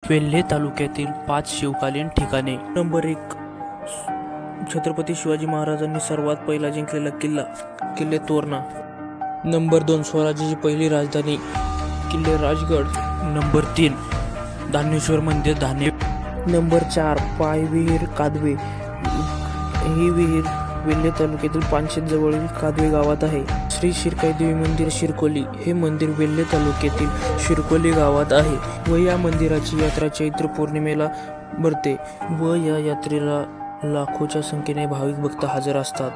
वेल्हे तालुक्यातील 5 शिवकालीन ठिकाणे। नंबर 1, छत्रपती शिवाजी महाराजांनी सर्वात पहिला जिंकलेला किल्ले तोरणा। नंबर 2, स्वराज्याची पहिली राजधानी किल्ले राजगड। नंबर 3, धानेश्वर मंदिर धाने। नंबर 4, पायविहीर कादवे। ही विहीर वेल्हे तालुक्यातील पानशेत जवळील कादवे गावात आहे। श्री शिरकाई देवी मंदिर शिरकोली हे मंदिर वेल्हे तालुक्यातील शिरकोली गावात आहे व या मंदिराची यात्रा चैत्र पौर्णिमेला भरते व या यात्रेला लाखोच्या संख्येने भाविक भक्त हजर असतात।